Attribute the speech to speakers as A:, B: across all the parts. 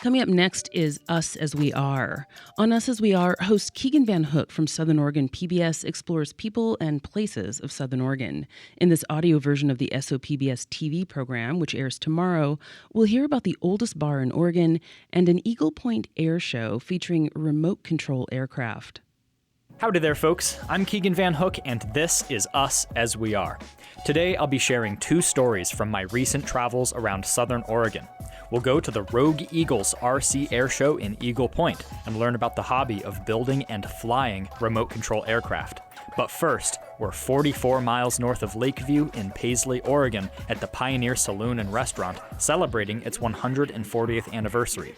A: Coming up next is Us As We Are. On Us As We Are, host Keegan Van Hook from Southern Oregon PBS explores people and places of Southern Oregon. In this audio version of the SOPBS TV program, which airs tomorrow, we'll hear about the oldest bar in Oregon and an Eagle Point air show featuring remote control aircraft.
B: Howdy there, folks. I'm Keegan Van Hook, and this is Us As We Are. Today, I'll be sharing 2 stories from my recent travels around Southern Oregon. We'll go to the Rogue Eagles RC Air Show in Eagle Point and learn about the hobby of building and flying remote control aircraft. But first, we're 44 miles north of Lakeview in Paisley, Oregon at the Pioneer Saloon and Restaurant, celebrating its 140th anniversary.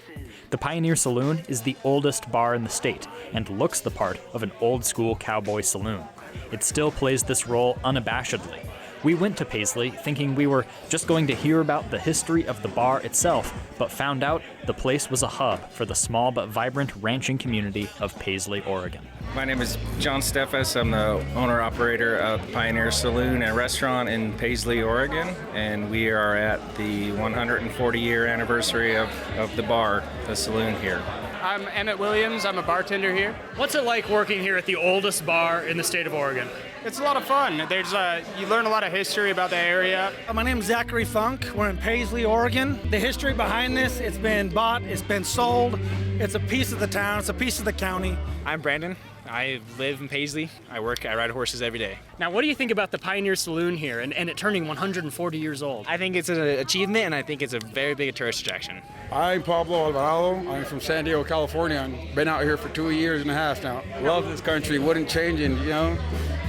B: The Pioneer Saloon is the oldest bar in the state and looks the part of an old-school cowboy saloon. It still plays this role unabashedly. We went to Paisley thinking we were just going to hear about the history of the bar itself, but found out the place was a hub for the small but vibrant ranching community of Paisley, Oregon.
C: My name is John Steffes. I'm the owner-operator of Pioneer Saloon and Restaurant in Paisley, Oregon, and we are at the 140-year anniversary of the bar, the saloon here.
D: I'm Emmett Williams. I'm a bartender here.
E: What's it like working here at the oldest bar in the state of Oregon?
D: It's a lot of fun. You learn a lot of history about the area.
F: My name is Zachary Funk. We're in Paisley, Oregon. The history behind this, it's been bought, it's been sold. It's a piece of the town, it's a piece of the county.
G: I'm Brandon. I live in Paisley. I ride horses every day.
E: Now, what do you think about the Pioneer Saloon here and it turning 140 years old?
G: I think it's an achievement, and I think it's a very big tourist attraction.
H: I'm Pablo Alvarado. I'm from San Diego, California. I've been out here for 2 years and a half now. Love this country. Wouldn't change it, you know.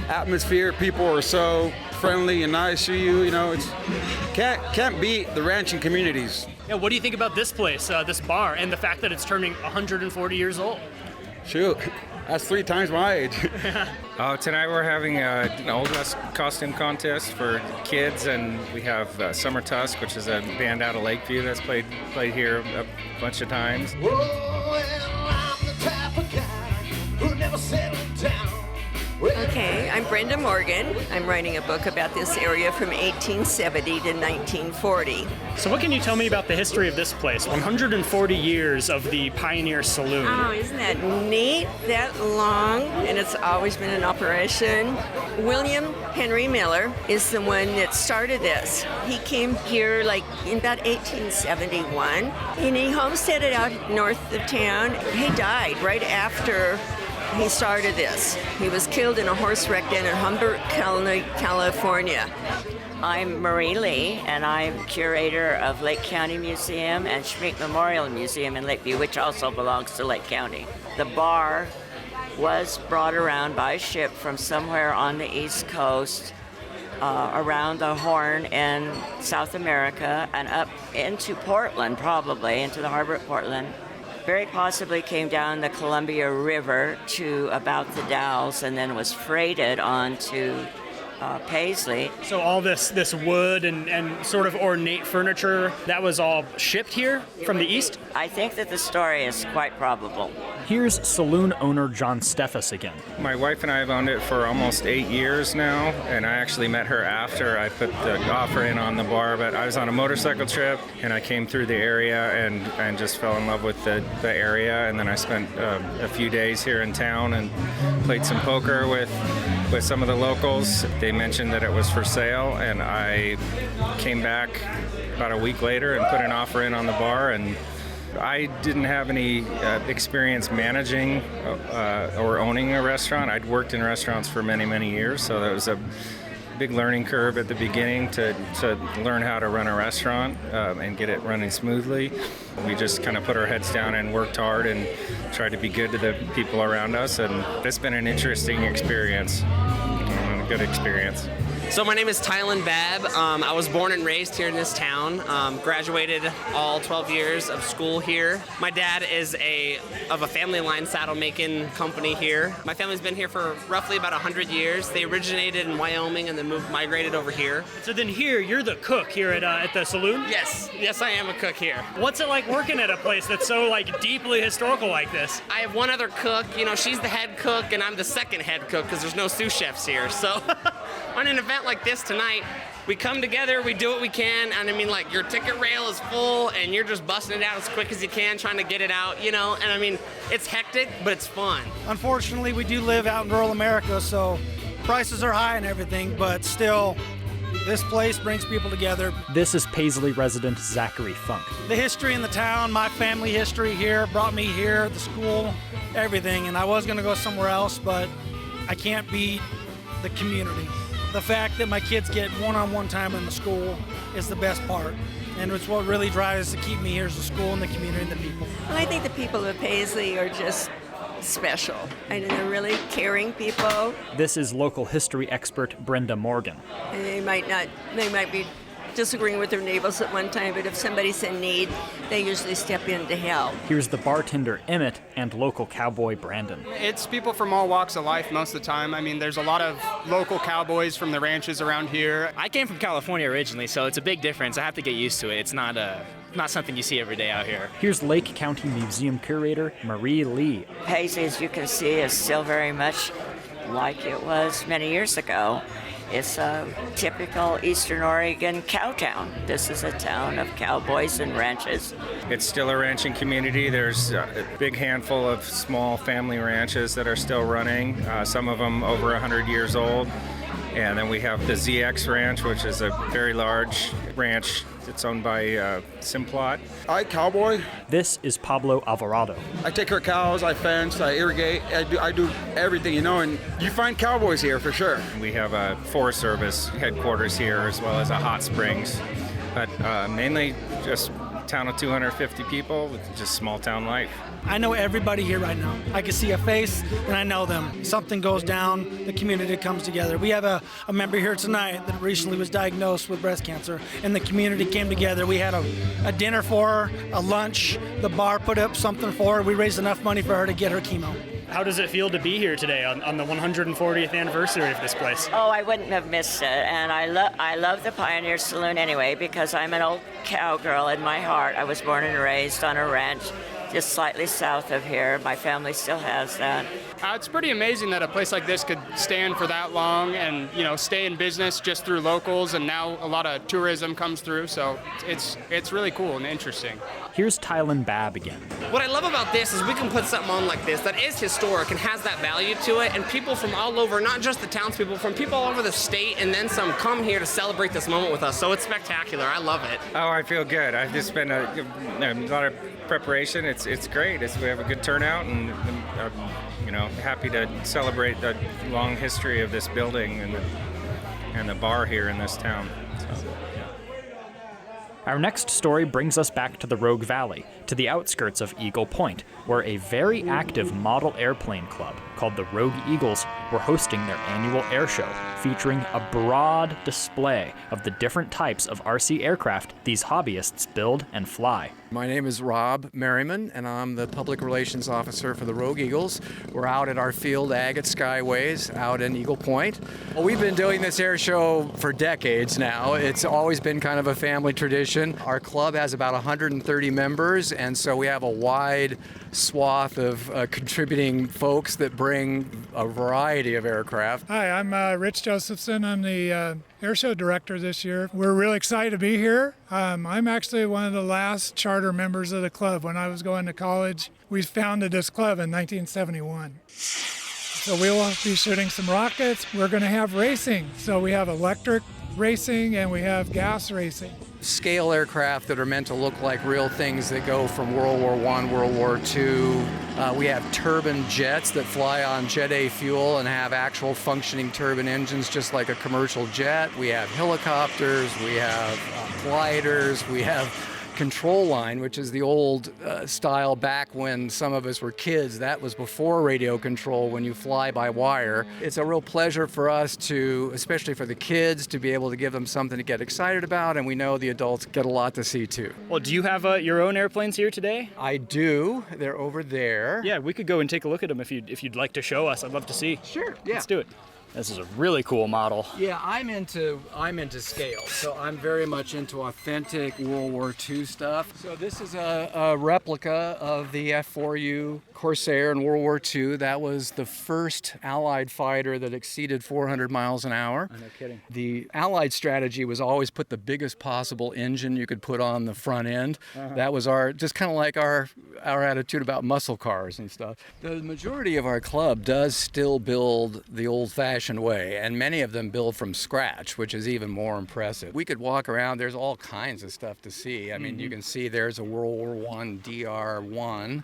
H: Atmosphere, people are so friendly and nice to you. You know, it's can't beat the ranching communities.
E: Yeah, what do you think about this place, this bar, and the fact that it's turning 140 years old?
H: Shoot, that's 3 times my age.
C: Tonight we're having an Old West costume contest for kids, and we have Summer Tusk, which is a band out of Lakeview that's played here a bunch of times.
I: Whoa, well, I'm the type of guy who never settled down.
J: Okay, I'm Brenda Morgan. I'm writing a book about this area from 1870 to 1940.
E: So what can you tell me about the history of this place? 140 years of the Pioneer Saloon.
J: Oh, isn't that neat? That long, and it's always been in operation. William Henry Miller is the one that started this. He came here in about 1871, and he homesteaded out north of town. He died right after he started this. He was killed in a horse wreck down in Humboldt, California.
K: I'm Marie Lee, and I'm curator of Lake County Museum and Schmink Memorial Museum in Lakeview, which also belongs to Lake County. The bar was brought around by ship from somewhere on the East Coast, around the Horn in South America, and up into Portland, probably, into the harbor at Portland. Very possibly came down the Columbia River to about the Dalles and then was freighted on to Paisley.
E: So all this wood and sort of ornate furniture, that was all shipped here from the east?
K: I think that the story is quite probable.
B: Here's saloon owner John Steffes again.
C: My wife and I have owned it for almost 8 years now, and I actually met her after I put the offer in on the bar, but I was on a motorcycle trip, and I came through the area and just fell in love with the area, and then I spent a few days here in town and played some poker with some of the locals. They mentioned that it was for sale, and I came back about a week later and put an offer in on the bar, and I didn't have any experience managing or owning a restaurant. I'd worked in restaurants for many, many years, so that was a big learning curve at the beginning to learn how to run a restaurant and get it running smoothly. We just kind of put our heads down and worked hard and tried to be good to the people around us, and it's been an interesting experience, a good experience.
L: So my name is Tylen Babb. I was born and raised here in this town. Graduated all 12 years of school here. My dad is of a family line saddle making company here. My family's been here for roughly about 100 years. They originated in Wyoming and then migrated over here.
E: So then here, you're the cook here at the saloon?
L: Yes, I am a cook here.
E: What's it like working at a place that's so deeply historical like this?
L: I have one other cook. She's the head cook and I'm the second head cook because there's no sous chefs here. So on an event like this tonight, we come together, we do what we can, and I mean, like, your ticket rail is full, and you're just busting it out as quick as you can, trying to get it out, you know? And I mean, it's hectic, but it's fun.
F: Unfortunately, we do live out in rural America, so prices are high and everything, but still, this place brings people together.
B: This is Paisley resident Zachary Funk.
F: The history in the town, my family history here, brought me here, the school, everything, and I was gonna go somewhere else, but I can't beat the community. The fact that my kids get one-on-one time in the school is the best part. And it's what really drives to keep me here is the school and the community and the people.
J: Well, I think the people of Paisley are just special. And they're really caring people.
B: This is local history expert Brenda Morgan.
J: And they might be disagreeing with their neighbors at one time, but if somebody's in need, they usually step in to help.
B: Here's the bartender Emmett and local cowboy Brandon.
D: It's people from all walks of life most of the time. I mean, there's a lot of local cowboys from the ranches around here.
G: I came from California originally, so it's a big difference. I have to get used to it. It's not something you see every day out here.
B: Here's Lake County Museum curator Marie Lee.
K: Paisley, as you can see, is still very much like it was many years ago. It's a typical Eastern Oregon cow town. This is a town of cowboys and ranches.
C: It's still a ranching community. There's a big handful of small family ranches that are still running, some of them over 100 years old. And then we have the ZX Ranch, which is a very large ranch. It's owned by Simplot.
H: I cowboy.
B: This is Pablo Alvarado.
H: I take care of cows, I fence, I irrigate, I do everything, you know, and you find cowboys here for sure.
C: We have a Forest Service headquarters here as well as a hot springs, but mainly just a town of 250 people with just small town life.
F: I know everybody here right now. I can see a face and I know them. Something goes down, the community comes together. We have a member here tonight that recently was diagnosed with breast cancer, and the community came together. We had a dinner for her, a lunch, the bar put up something for her. We raised enough money for her to get her chemo.
E: How does it feel to be here today on the 140th anniversary of this place?
K: Oh, I wouldn't have missed it. And I love the Pioneer Saloon anyway, because I'm an old cowgirl in my heart. I was born and raised on a ranch just slightly south of here. My family still has that.
D: It's pretty amazing that a place like this could stand for that long and, you know, stay in business just through locals, and now a lot of tourism comes through, so it's really cool and interesting.
B: Here's Tylen Babb again.
L: What I love about this is we can put something on like this that is historic and has that value to it, and people from all over, not just the townspeople, from people all over the state and then some, come here to celebrate this moment with us. So it's spectacular. I love it.
C: Oh, I feel good. I've just been a lot of preparation. It's great. We have a good turnout, and you know, happy to celebrate the long history of this building and the bar here in this town. So.
B: Our next story brings us back to the Rogue Valley, to the outskirts of Eagle Point, where a very active model airplane club called the Rogue Eagles were hosting their annual air show, featuring a broad display of the different types of RC aircraft these hobbyists build and fly.
M: My name is Rob Merriman, and I'm the Public Relations Officer for the Rogue Eagles. We're out at our field, Agate Skyways, out in Eagle Point. Well, we've been doing this air show for decades now. It's always been kind of a family tradition. Our club has about 130 members, and so we have a wide swath of contributing folks that bring a variety of aircraft.
N: Hi, I'm Rich Josephson. I'm the air show director this year. We're really excited to be here. I'm actually one of the last charter members of the club. When I was going to college, we founded this club in 1971. So we will be shooting some rockets. We're going to have racing. So we have electric racing and we have gas racing.
M: Scale aircraft that are meant to look like real things that go from World War I, World War II. We have turbine jets that fly on Jet A fuel and have actual functioning turbine engines just like a commercial jet. We have helicopters, we have gliders, we have control line, which is the old style back when some of us were kids. That was before radio control, when you fly by wire. It's a real pleasure for us to, especially for the kids, to be able to give them something to get excited about, and we know the adults get a lot to see too.
E: Well, do you have your own airplanes here today?
M: I do. They're over there.
E: Yeah, we could go and take a look at them if you'd like to show us. I'd love to see.
M: Sure, yeah.
E: Let's do it.
B: This is a really cool model.
M: Yeah, I'm into scale, so I'm very much into authentic World War II stuff. So this is a replica of the F-4U Corsair in World War II. That was the first Allied fighter that exceeded 400 miles an hour.
B: No kidding.
M: The Allied strategy was always put the biggest possible engine you could put on the front end. That was just kind of like our attitude about muscle cars and stuff. The majority of our club does still build the old-fashioned way, and many of them build from scratch, which is even more impressive. We could walk around, there's all kinds of stuff to see. I mean, you can see there's a World War I DR-1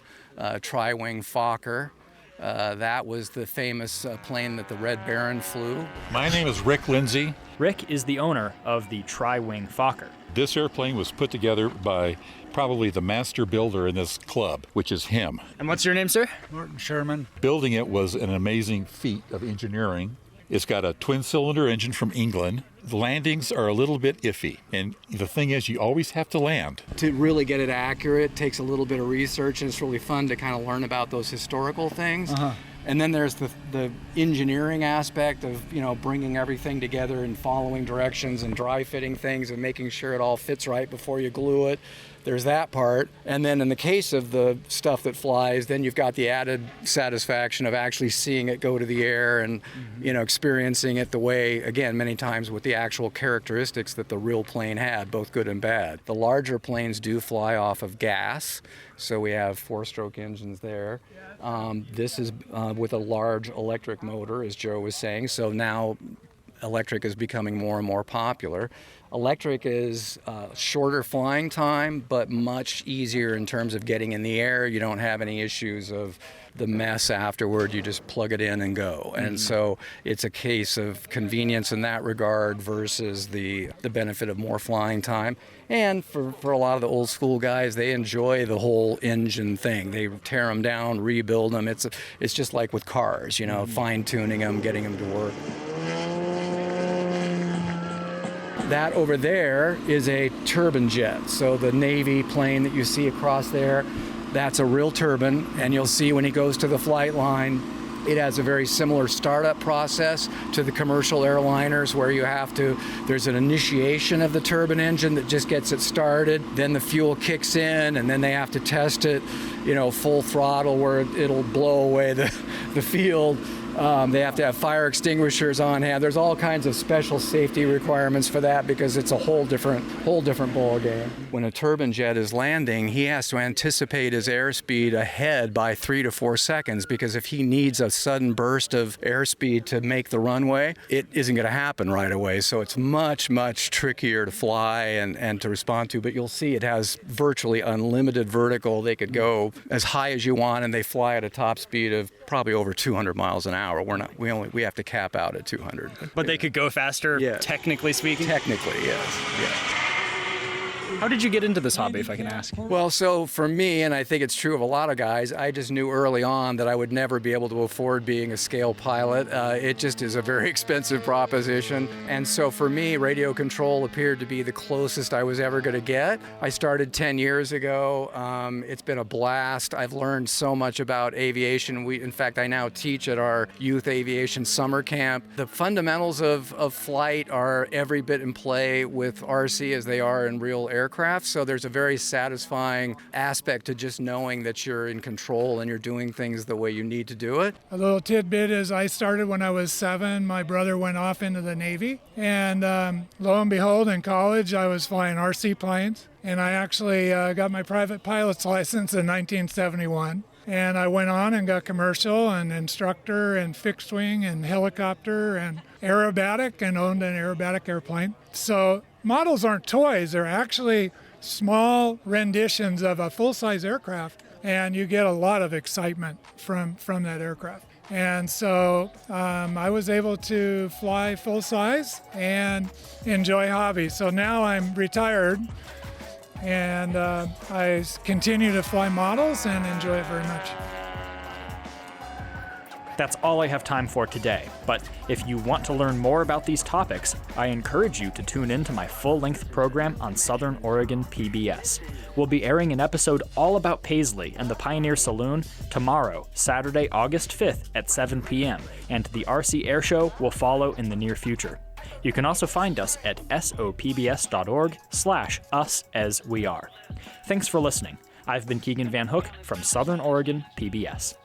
M: tri-wing Fokker. That was the famous plane that the Red Baron flew.
O: My name is Rick Lindsay.
B: Rick is the owner of the tri-wing Fokker.
O: This airplane was put together by probably the master builder in this club, which is him.
B: And what's your name, sir?
F: Martin Sherman.
O: Building it was an amazing feat of engineering. It's got a twin-cylinder engine from England. The landings are a little bit iffy, and the thing is, you always have to land.
M: To really get it accurate takes a little bit of research, and it's really fun to kind of learn about those historical things. And then there's the engineering aspect of, bringing everything together and following directions and dry fitting things and making sure it all fits right before you glue it. There's that part. And then in the case of the stuff that flies, then you've got the added satisfaction of actually seeing it go to the air and, experiencing it the way, again, many times with the actual characteristics that the real plane had, both good and bad. The larger planes do fly off of gas, so we have 4-stroke engines there. This is with a large electric motor, as Joe was saying, so now electric is becoming more and more popular. Electric is shorter flying time, but much easier in terms of getting in the air. You don't have any issues of the mess afterward. You just plug it in and go. And so it's a case of convenience in that regard versus the benefit of more flying time. And for a lot of the old school guys, they enjoy the whole engine thing. They tear them down, rebuild them. It's just like with cars, fine-tuning them, getting them to work. That over there is a turbine jet. So the Navy plane that you see across there, that's a real turbine. And you'll see when he goes to the flight line, it has a very similar startup process to the commercial airliners where there's an initiation of the turbine engine that just gets it started. Then the fuel kicks in and then they have to test it, full throttle where it'll blow away the field. They have to have fire extinguishers on hand. There's all kinds of special safety requirements for that because it's a whole different ball game. When a turbine jet is landing, he has to anticipate his airspeed ahead by 3 to 4 seconds because if he needs a sudden burst of airspeed to make the runway, it isn't going to happen right away. So it's much, much trickier to fly and to respond to. But you'll see it has virtually unlimited vertical. They could go as high as you want, and they fly at a top speed of probably over 200 miles an hour. We have to cap out at 200.
B: But they could go faster, technically speaking?
M: Technically, yes.
B: How did you get into this hobby, if I can ask?
M: Well, so for me, and I think it's true of a lot of guys, I just knew early on that I would never be able to afford being a scale pilot. It just is a very expensive proposition. And so for me, radio control appeared to be the closest I was ever going to get. I started 10 years ago. It's been a blast. I've learned so much about aviation. In fact, I now teach at our youth aviation summer camp. The fundamentals of flight are every bit in play with RC as they are in real aircraft. So there's a very satisfying aspect to just knowing that you're in control and you're doing things the way you need to do it.
N: A little tidbit is I started when I was 7. My brother went off into the Navy. And lo and behold, in college, I was flying RC planes. And I actually got my private pilot's license in 1971. And I went on and got commercial and instructor and fixed wing and helicopter and aerobatic and owned an aerobatic airplane. So models aren't toys. They're actually small renditions of a full-size aircraft. And you get a lot of excitement from that aircraft. And so I was able to fly full-size and enjoy hobbies. So now I'm retired. And I continue to fly models and enjoy it very much.
B: That's all I have time for today, but if you want to learn more about these topics, I encourage you to tune in to my full-length program on Southern Oregon PBS. We'll be airing an episode all about Paisley and the Pioneer Saloon tomorrow, Saturday, August 5th at 7 p.m., and the RC Air Show will follow in the near future. You can also find us at sopbs.org/usasweare. Thanks for listening. I've been Keegan Van Hook from Southern Oregon PBS.